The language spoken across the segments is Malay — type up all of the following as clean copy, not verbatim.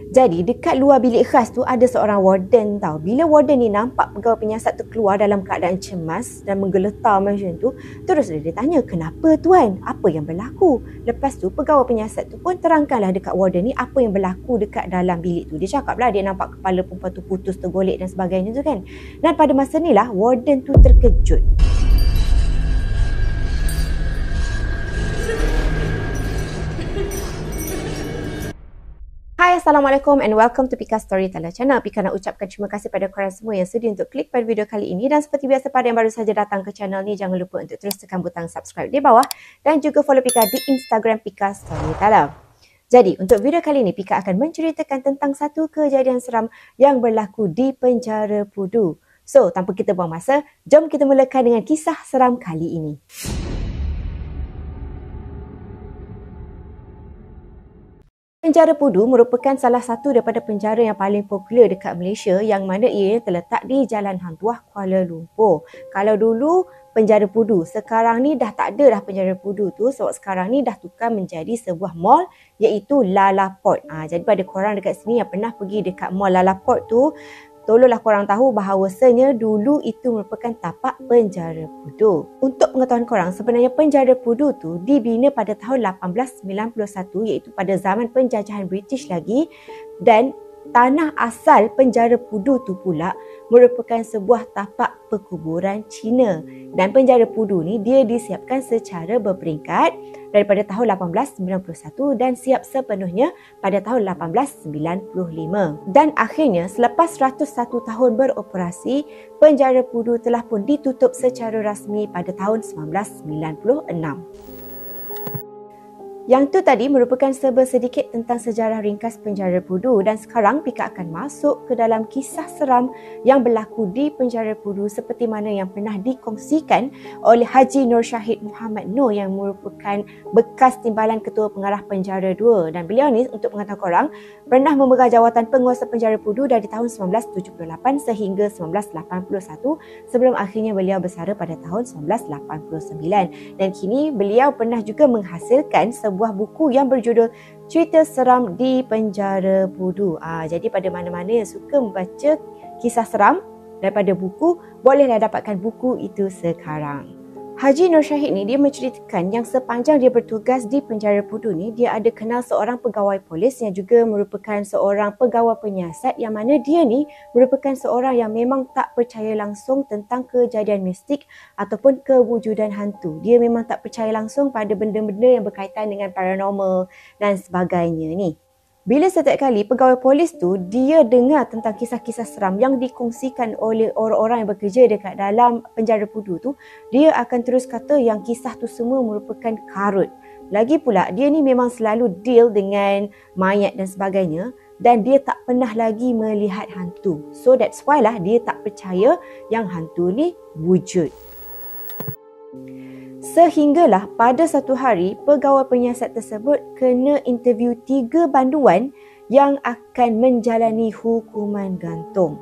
Jadi dekat luar bilik khas tu ada seorang warden tau. Bila warden ni nampak pegawai penyiasat tu keluar dalam keadaan cemas dan menggeletar macam tu, terus dia tanya, "Kenapa tuan? Apa yang berlaku?" Lepas tu pegawai penyiasat tu pun terangkanlah dekat warden ni apa yang berlaku dekat dalam bilik tu. Dia cakaplah dia nampak kepala perempuan tu putus tergolek dan sebagainya tu kan. Dan pada masa ni lah warden tu terkejut. Hai, Assalamualaikum and welcome to Pika Storyteller Channel. Pika nak ucapkan terima kasih pada korang semua yang sudi untuk klik pada video kali ini. Dan seperti biasa pada yang baru saja datang ke channel ni, jangan lupa untuk terus tekan butang subscribe di bawah. Dan juga follow Pika di Instagram Pika Storyteller. Jadi untuk video kali ini, Pika akan menceritakan tentang satu kejadian seram yang berlaku di penjara Pudu. So, tanpa kita buang masa, jom kita mulakan dengan kisah seram kali ini. Penjara Pudu merupakan salah satu daripada penjara yang paling popular dekat Malaysia yang mana ia terletak di Jalan Hang Tuah, Kuala Lumpur. Kalau dulu penjara Pudu, sekarang ni dah tak ada dah penjara Pudu tu sebab sekarang ni dah tukar menjadi sebuah mall iaitu Lalaport. Jadi pada korang dekat sini yang pernah pergi dekat mall Lalaport tu, tolonglah korang tahu bahawasanya dulu itu merupakan tapak penjara Pudu. Untuk pengetahuan korang, sebenarnya penjara Pudu tu dibina pada tahun 1891 iaitu pada zaman penjajahan British lagi, dan tanah asal penjara Pudu tu pula merupakan sebuah tapak perkuburan Cina. Dan penjara Pudu ni dia disiapkan secara berperingkat daripada tahun 1891 dan siap sepenuhnya pada tahun 1895. Dan akhirnya selepas 101 tahun beroperasi, penjara Pudu telah pun ditutup secara rasmi pada tahun 1996. Yang tu tadi merupakan serba sedikit tentang sejarah ringkas penjara Pudu, dan sekarang Pika akan masuk ke dalam kisah seram yang berlaku di penjara Pudu seperti mana yang pernah dikongsikan oleh Haji Nur Syahid Muhammad Noor yang merupakan bekas timbalan ketua pengarah penjara 2, dan beliau ni untuk pengetahuan korang pernah memegang jawatan penguasa penjara Pudu dari tahun 1978 sehingga 1981 sebelum akhirnya beliau bersara pada tahun 1989, dan kini beliau pernah juga menghasilkan sebuah buku yang berjudul Cerita Seram di Penjara Pudu. Jadi pada mana-mana yang suka membaca kisah seram daripada buku, bolehlah dapatkan buku itu sekarang. Haji Nur Syahid ni dia menceritakan yang sepanjang dia bertugas di penjara Pudu ni, dia ada kenal seorang pegawai polis yang juga merupakan seorang pegawai penyiasat yang mana dia ni merupakan seorang yang memang tak percaya langsung tentang kejadian mistik ataupun kewujudan hantu. Dia memang tak percaya langsung pada benda-benda yang berkaitan dengan paranormal dan sebagainya ni. Bila setiap kali pegawai polis tu dia dengar tentang kisah-kisah seram yang dikongsikan oleh orang-orang yang bekerja dekat dalam penjara Pudu tu, dia akan terus kata yang kisah tu semua merupakan karut. Lagi pula dia ni memang selalu deal dengan mayat dan sebagainya, dan dia tak pernah lagi melihat hantu. So that's why lah dia tak percaya yang hantu ni wujud. Sehinggalah pada satu hari, pegawai penyiasat tersebut kena interview 3 banduan yang akan menjalani hukuman gantung.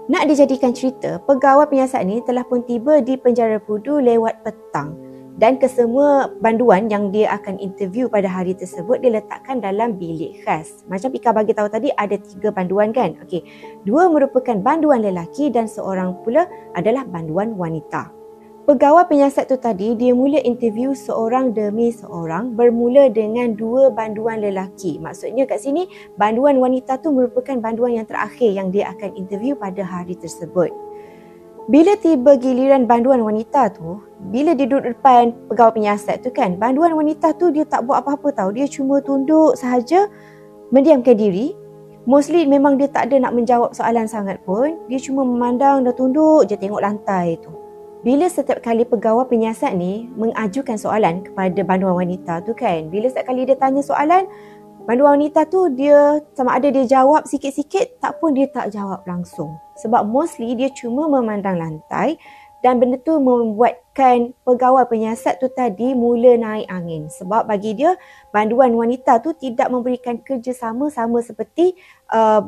Nak dijadikan cerita, pegawai penyiasat ni telah pun tiba di penjara Pudu lewat petang. Dan kesemua banduan yang dia akan interview pada hari tersebut diletakkan dalam bilik khas. Macam Pika bagi tahu tadi ada 3 banduan kan? Okey, 2 merupakan banduan lelaki dan seorang pula adalah banduan wanita. Pegawai penyiasat tu tadi dia mula interview seorang demi seorang bermula dengan 2 banduan lelaki. Maksudnya kat sini banduan wanita tu merupakan banduan yang terakhir yang dia akan interview pada hari tersebut. Bila tiba giliran banduan wanita tu, bila dia duduk depan pegawai penyiasat tu kan, banduan wanita tu dia tak buat apa-apa tau. Dia cuma tunduk sahaja, mendiamkan diri. Mostly memang dia tak ada nak menjawab soalan sangat pun. Dia cuma memandang dan tunduk je tengok lantai tu. Bila setiap kali pegawai penyiasat ni mengajukan soalan kepada banduan wanita tu kan, bila setiap kali dia tanya soalan, banduan wanita tu dia sama ada dia jawab sikit-sikit tak pun dia tak jawab langsung. Sebab mostly dia cuma memandang lantai, dan benda tu membuatkan pegawai penyiasat tu tadi mula naik angin. Sebab bagi dia, banduan wanita tu tidak memberikan kerjasama sama seperti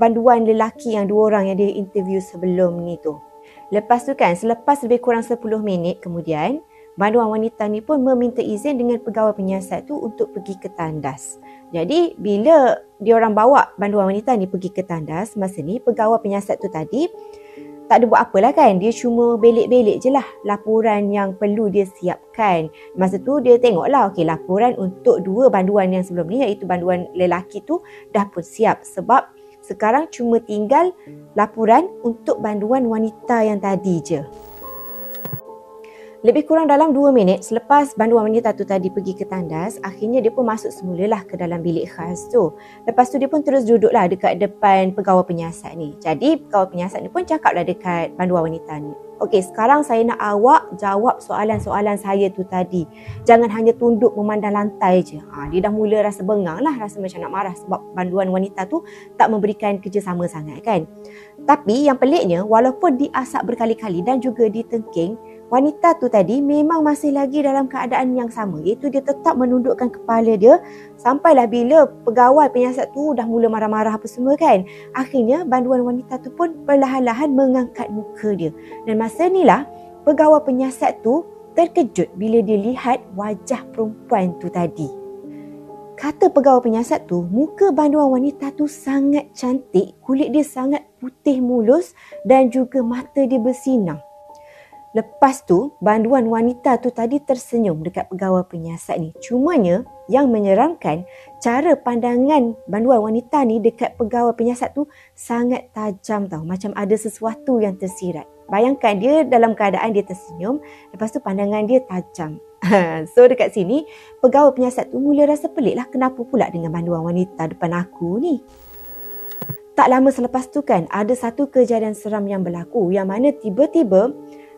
banduan lelaki yang 2 orang yang dia interview sebelum ni tu. Lepas tu kan, selepas lebih kurang 10 minit kemudian, banduan wanita ni pun meminta izin dengan pegawai penyiasat tu untuk pergi ke tandas. Jadi bila diorang bawa banduan wanita ni pergi ke tandas, masa ni pegawai penyiasat tu tadi tak ada buat apalah kan. Dia cuma belik-belik je lah laporan yang perlu dia siapkan. Masa tu dia tengoklah, okey, laporan untuk 2 banduan yang sebelum ni, iaitu banduan lelaki tu dah pun siap. Sebab sekarang cuma tinggal laporan untuk banduan wanita yang tadi je. Lebih kurang dalam 2 minit selepas banduan wanita tu tadi pergi ke tandas, akhirnya dia pun masuk semulalah ke dalam bilik khas tu. Lepas tu dia pun terus duduklah dekat depan pegawai penyiasat ni. Jadi pegawai penyiasat ni pun cakaplah dekat banduan wanita ni, okey, sekarang saya nak awak jawab soalan-soalan saya tu tadi. Jangan hanya tunduk memandang lantai je. Dia dah mula rasa bengang lah, rasa macam nak marah sebab banduan wanita tu tak memberikan kerjasama sangat kan. Tapi yang peliknya, walaupun diasap berkali-kali dan juga ditengking, wanita tu tadi memang masih lagi dalam keadaan yang sama, iaitu dia tetap menundukkan kepala dia sampailah bila pegawai penyiasat tu dah mula marah-marah apa semua kan. Akhirnya banduan wanita tu pun perlahan-lahan mengangkat muka dia. Dan masa inilah pegawai penyiasat tu terkejut bila dia lihat wajah perempuan tu tadi. Kata pegawai penyiasat tu, muka banduan wanita tu sangat cantik, kulit dia sangat putih mulus dan juga mata dia bersinar. Lepas tu, banduan wanita tu tadi tersenyum dekat pegawai penyiasat ni. Cumanya, yang menyeramkan, cara pandangan banduan wanita ni dekat pegawai penyiasat tu sangat tajam tau. Macam ada sesuatu yang tersirat. Bayangkan dia dalam keadaan dia tersenyum, lepas tu pandangan dia tajam. So dekat sini, pegawai penyiasat tu mula rasa pelik lah, kenapa pula dengan banduan wanita depan aku ni. Tak lama selepas tu kan, ada satu kejadian seram yang berlaku, yang mana tiba-tiba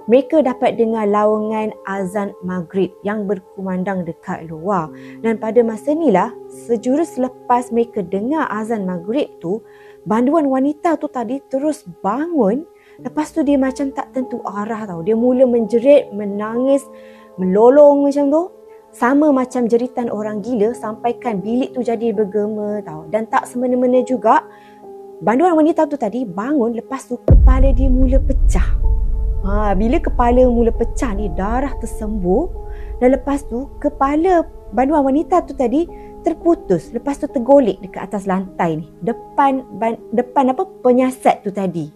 mereka dapat dengar laungan azan maghrib yang berkumandang dekat luar. Dan pada masa inilah, sejurus selepas mereka dengar azan maghrib tu, banduan wanita tu tadi terus bangun. Lepas tu dia macam tak tentu arah tau. Dia mula menjerit, menangis, melolong macam tu. Sama macam jeritan orang gila sampaikan bilik tu jadi bergema tau. Dan tak semena-mena juga, banduan wanita tu tadi bangun, lepas tu kepala dia mula pecah. Bila kepala mula pecah ni, darah tersembur, dan lepas tu kepala banduan wanita tu tadi terputus, lepas tu tergolek dekat atas lantai ni, depan penyiasat tu tadi.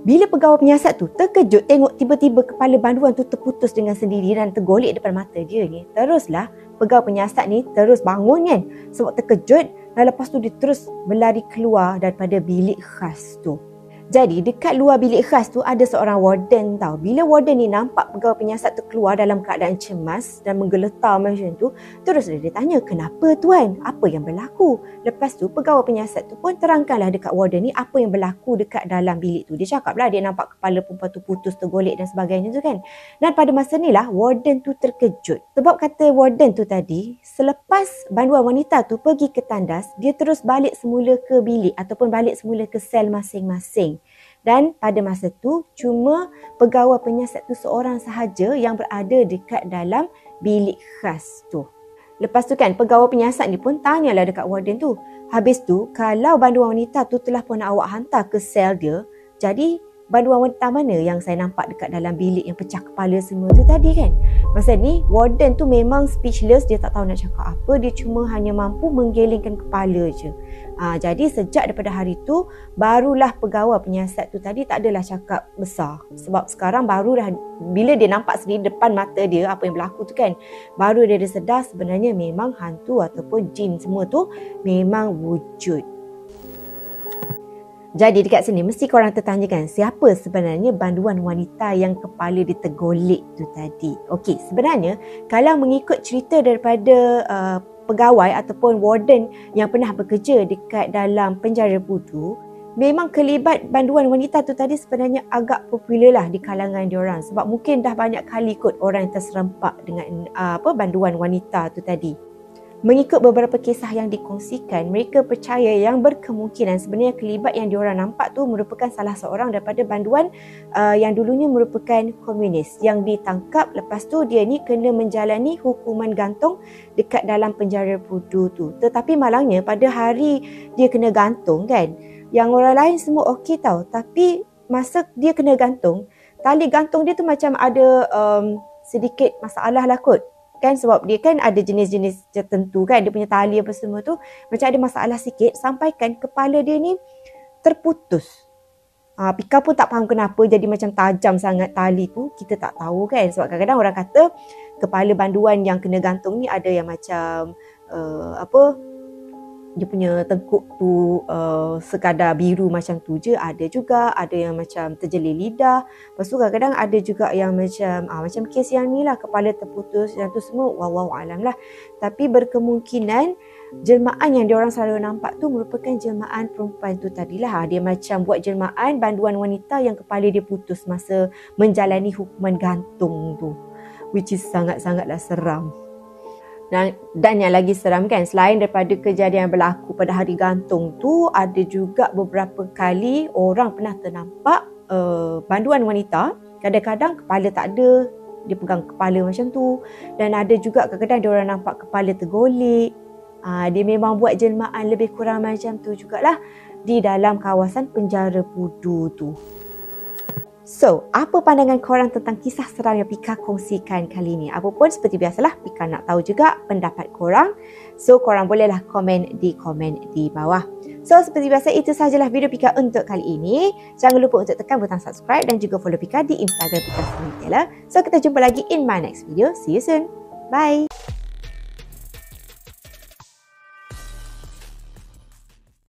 Bila pegawai penyiasat tu terkejut tengok tiba-tiba kepala banduan tu terputus dengan sendiri dan tergolek depan mata dia ni, teruslah pegawai penyiasat ni terus bangun kan, sebab terkejut, dan lepas tu dia terus berlari keluar daripada bilik khas tu. Jadi dekat luar bilik khas tu ada seorang warden tau. Bila warden ni nampak pegawai penyiasat tu keluar dalam keadaan cemas dan menggeletar macam tu, terus dia tanya, "Kenapa tuan? Apa yang berlaku?" Lepas tu pegawai penyiasat tu pun terangkanlah dekat warden ni apa yang berlaku dekat dalam bilik tu. Dia cakaplah dia nampak kepala perempuan tu putus, tergolek dan sebagainya tu kan. Dan pada masa ni lah warden tu terkejut. Sebab kata warden tu tadi, selepas banduan wanita tu pergi ke tandas, dia terus balik semula ke bilik ataupun balik semula ke sel masing-masing. Dan pada masa tu cuma pegawai penyiasat tu seorang sahaja yang berada dekat dalam bilik khas tu. Lepas tu kan pegawai penyiasat ni pun tanyalah dekat warden tu, habis tu kalau banduan wanita tu telah pun nak awak hantar ke sel dia, jadi banduan wanita mana yang saya nampak dekat dalam bilik yang pecah kepala semua tu tadi kan. Masa ni warden tu memang speechless, dia tak tahu nak cakap apa, dia cuma hanya mampu menggelengkan kepala je. Jadi sejak daripada hari tu, barulah pegawai penyiasat tu tadi tak adalah cakap besar. Sebab sekarang baru dah, bila dia nampak sendiri depan mata dia apa yang berlaku tu kan, baru dia sedar sebenarnya memang hantu ataupun jin semua tu memang wujud. Jadi dekat sini mesti korang tertanyakan, siapa sebenarnya banduan wanita yang kepala dia tergolek tu tadi? Okey, sebenarnya kalau mengikut cerita daripada pegawai ataupun warden yang pernah bekerja dekat dalam penjara Pudu, memang kelibat banduan wanita tu tadi sebenarnya agak popular lah di kalangan diorang. Sebab mungkin dah banyak kali kot orang yang terserempak dengan banduan wanita tu tadi. Mengikut beberapa kisah yang dikongsikan, mereka percaya yang berkemungkinan sebenarnya kelibat yang diorang nampak tu merupakan salah seorang daripada banduan yang dulunya merupakan komunis yang ditangkap, lepas tu dia ni kena menjalani hukuman gantung dekat dalam penjara Pudu tu. Tetapi malangnya pada hari dia kena gantung kan, yang orang lain semua okey tau, tapi masa dia kena gantung, tali gantung dia tu macam ada sedikit masalah lah kot. kan, sebab dia kan ada jenis-jenis tertentu kan, dia punya tali apa semua tu macam ada masalah sikit, sampaikan kepala dia ni terputus. Pika pun tak faham kenapa jadi macam tajam sangat tali tu, kita tak tahu kan, sebab kadang-kadang orang kata kepala banduan yang kena gantung ni ada yang macam dia punya tengkuk tu sekadar biru macam tu je, ada juga ada yang macam terjelir lidah. Lepas tu kadang-kadang ada juga yang macam kes yang ni lah, kepala terputus, yang tu semua wallahualam lah. Tapi berkemungkinan jelmaan yang diorang selalu nampak tu merupakan jelmaan perempuan tu tadilah. Dia macam buat jelmaan banduan wanita yang kepala dia putus masa menjalani hukuman gantung tu, which is sangat-sangatlah seram. Dan yang lagi seram kan, selain daripada kejadian yang berlaku pada hari gantung tu, ada juga beberapa kali orang pernah ternampak banduan wanita, kadang-kadang kepala tak ada, dia pegang kepala macam tu. Dan ada juga kadang-kadang dia orang nampak kepala tergolek. Dia memang buat jelmaan lebih kurang macam tu jugalah di dalam kawasan penjara Pudu tu. So, apa pandangan korang tentang kisah seram yang Pika kongsikan kali ni? Apapun seperti biasalah, Pika nak tahu juga pendapat korang. So, korang bolehlah komen di bawah. So, seperti biasa, itu sahajalah video Pika untuk kali ini. Jangan lupa untuk tekan butang subscribe dan juga follow Pika di Instagram Pika Storyteller. So, kita jumpa lagi in my next video. See you soon. Bye.